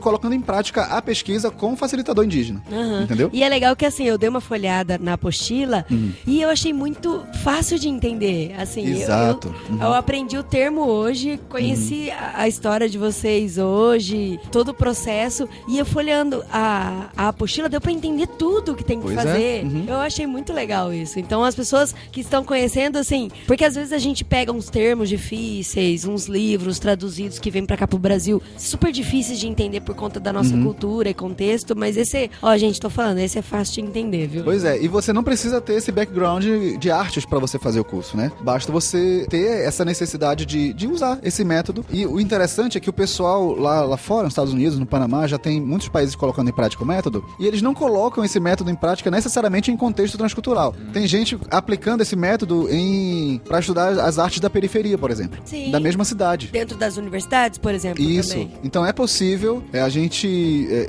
colocando em prática a pesquisa com o facilitador indígena. Entendeu? E é legal que, assim, eu dei uma folhada na apostila e eu achei muito fácil de entender. Assim, exato. Eu aprendi o termo hoje, conheci a história de vocês hoje, todo o processo, e eu folheando a apostila, deu pra entender tudo que tem que fazer. Eu achei muito legal isso. Então, as pessoas que estão conhecendo, assim, porque às vezes a gente pega uns termos difíceis, uns livros traduzidos que vêm pra cá pro Brasil, super difíceis de entender por conta da nossa cultura e contexto, mas esse, gente, tô falando, esse é fácil de entender, viu? Pois é, e você não precisa ter esse background de artes pra você fazer o curso, né? Basta você ter essa necessidade de usar esse método. E o interessante é que o pessoal lá fora, nos Estados Unidos, no Panamá, já tem muitos países colocando em prática o método, e eles não colocam esse método em prática necessariamente em contexto transcultural. Tem gente aplicando esse método pra estudar as artes da periferia, por exemplo. Sim. Da mesma cidade. Dentro das universidades, por exemplo, Isso. também. Então é possível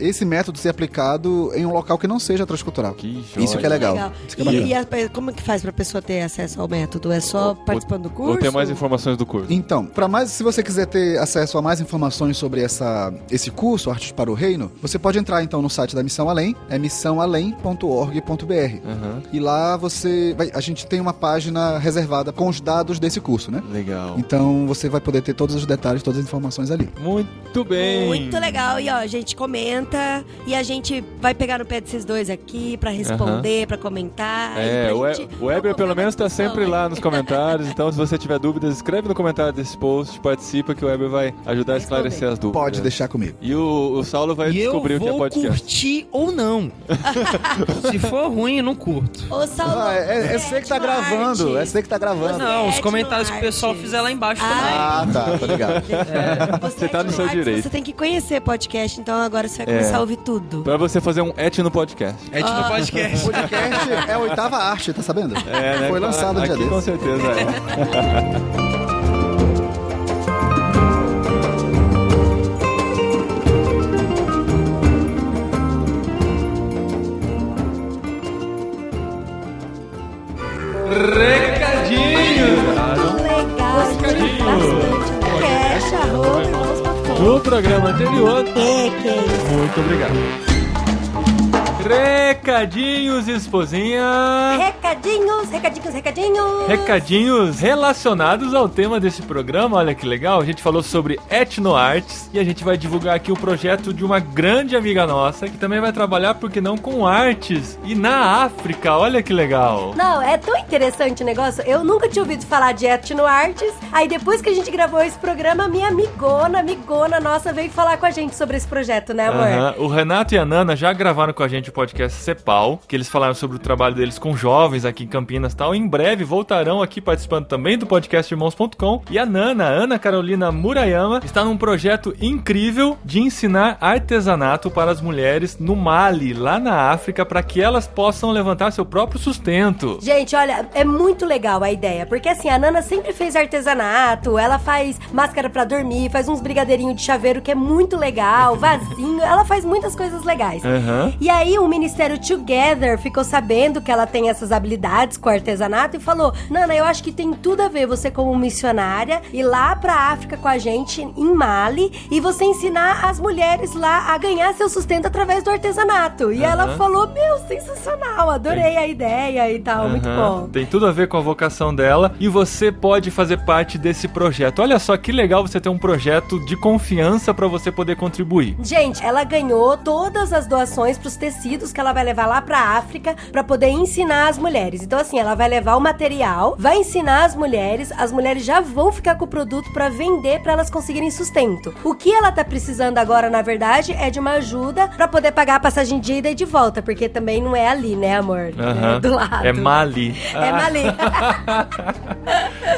esse método ser aplicado em um local que não seja transcultural. Que joia. Isso que é legal. Legal. Isso que é bacana. Como que faz pra pessoa ter acesso ao método? É só participando do curso? Ou ter mais informações do curso. Então, se você quiser ter acesso a mais informações sobre esse curso, Artes para o Reino, você pode entrar então no site da Missão Além, é missãoalém.org.br. E lá a gente tem uma página reservada com os dados desse curso, né? Legal. Então você vai poder ter todos os detalhes, todas as informações ali. Muito bem. Muito legal. E a gente comenta e a gente vai pegar no pé desses dois aqui pra responder, pra comentar. O Weber pelo menos tá sempre lá nos comentários, então se você tiver dúvidas, escreve no comentário desse post, participa que o Weber vai ajudar a esclarecer as dúvidas. Pode deixar comigo. E o Saulo vai descobrir o que é podcast. Eu vou curtir ou não. Se for ruim, eu não curto. Ô, Saulo, É você que tá gravando. É você que tá gravando. Não, os Etno comentários que o pessoal Artes. fizer lá embaixo Ah, tá ligado. Você tá no seu Artes, direito. Você tem que conhecer podcast, então agora você vai começar a ouvir tudo. Pra você fazer um etno podcast. É tipo podcast. Podcast é a 8ª arte, tá sabendo? Né? Foi lançado um dia aqui desse. com certeza é. Recadinho! Legal, cash, @irmãos.com. No programa anterior. Muito obrigado. Recadinhos, esposinha. Recadinhos relacionados ao tema desse programa. Olha que legal, a gente falou sobre etnoartes e a gente vai divulgar aqui o projeto de uma grande amiga nossa que também vai trabalhar, por que não, com artes e na África. Olha que legal. Não, é tão interessante o negócio. Eu nunca tinha ouvido falar de etnoartes. Aí depois que a gente gravou esse programa, minha amigona nossa veio falar com a gente sobre esse projeto, né, amor? O Renato e a Nana já gravaram com a gente o podcast Cepal, que eles falaram sobre o trabalho deles com jovens aqui em Campinas e tal. Em breve voltarão aqui participando também do podcast Irmãos.com. E a Nana, Ana Carolina Murayama, está num projeto incrível de ensinar artesanato para as mulheres no Mali, lá na África, para que elas possam levantar seu próprio sustento. Gente, olha, é muito legal a ideia, porque assim, a Nana sempre fez artesanato, ela faz máscara pra dormir, faz uns brigadeirinhos de chaveiro que é muito legal, vasinho, ela faz muitas coisas legais. E aí o Ministério Together ficou sabendo que ela tem essas habilidades com artesanato e falou: Nana, eu acho que tem tudo a ver você como missionária ir lá pra África com a gente em Mali e você ensinar as mulheres lá a ganhar seu sustento através do artesanato. E ela falou: meu, sensacional, adorei a ideia e tal, muito bom. Tem tudo a ver com a vocação dela e você pode fazer parte desse projeto. Olha só que legal você ter um projeto de confiança pra você poder contribuir. Gente, ela ganhou todas as doações pros tecidos que ela vai levar lá pra África pra poder ensinar as mulheres. Então assim, ela vai levar o material, vai ensinar as mulheres já vão ficar com o produto pra vender, pra elas conseguirem sustento. O que ela tá precisando agora, na verdade, é de uma ajuda pra poder pagar a passagem de ida e de volta, porque também não é ali, né, amor? É do lado. É Mali. É Mali.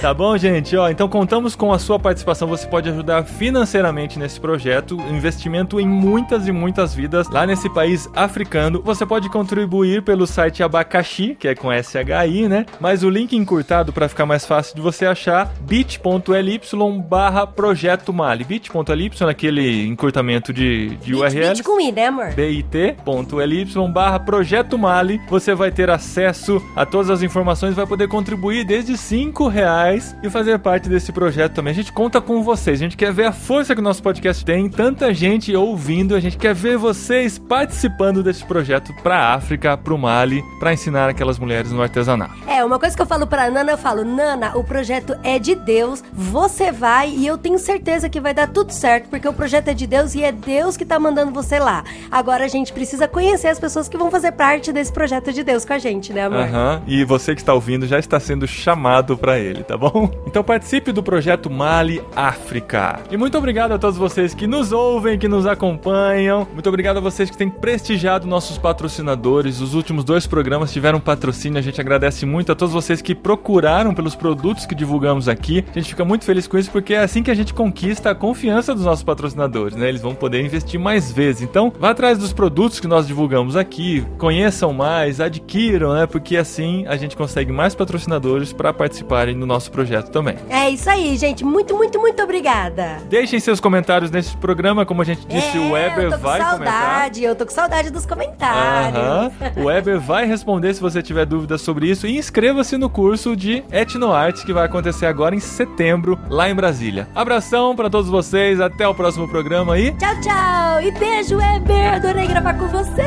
Tá bom, gente? Então contamos com a sua participação. Você pode ajudar financeiramente nesse projeto, investimento em muitas e muitas vidas lá nesse país africano. Você pode contribuir pelo site Abacaxi, que é com SHI, né? Mas o link encurtado para ficar mais fácil de você achar, bit.ly/Projeto Mali. bit.ly, aquele encurtamento de URL. Bit com I, né, amor? bit.ly/Projeto Mali. Você vai ter acesso a todas as informações, vai poder contribuir desde R$5 reais e fazer parte desse projeto também. A gente conta com vocês, a gente quer ver a força que o nosso podcast tem, tanta gente ouvindo, a gente quer ver vocês participando desse projeto pra África, pro Mali, pra ensinar aquelas mulheres no artesanato. Uma coisa que eu falo pra Nana, eu falo, Nana, o projeto é de Deus, você vai e eu tenho certeza que vai dar tudo certo, porque o projeto é de Deus e é Deus que tá mandando você lá. Agora a gente precisa conhecer as pessoas que vão fazer parte desse projeto de Deus com a gente, né, amor? E você que está ouvindo já está sendo chamado pra ele, tá bom? Então participe do projeto Mali África. E muito obrigado a todos vocês que nos ouvem, que nos acompanham. Muito obrigado a vocês que têm prestigiado nossos patrocinadores. Os últimos 2 programas tiveram patrocínio. A gente agradece muito a todos vocês que procuraram pelos produtos que divulgamos aqui. A gente fica muito feliz com isso porque é assim que a gente conquista a confiança dos nossos patrocinadores, né? Eles vão poder investir mais vezes. Então, vá atrás dos produtos que nós divulgamos aqui, conheçam mais, adquiram, né? Porque assim a gente consegue mais patrocinadores para participarem do nosso projeto também. É isso aí, gente. Muito, muito, muito obrigada. Deixem seus comentários nesse programa, como a gente disse, o Weber vai comentar. Eu tô com saudade dos comentários. O Weber vai responder se você tiver dúvidas sobre isso e inscreva-se no curso de Etnoartes que vai acontecer agora em setembro, lá em Brasília. Abração para todos vocês, até o próximo programa aí. Tchau, tchau. E beijo, Weber. Adorei gravar com você.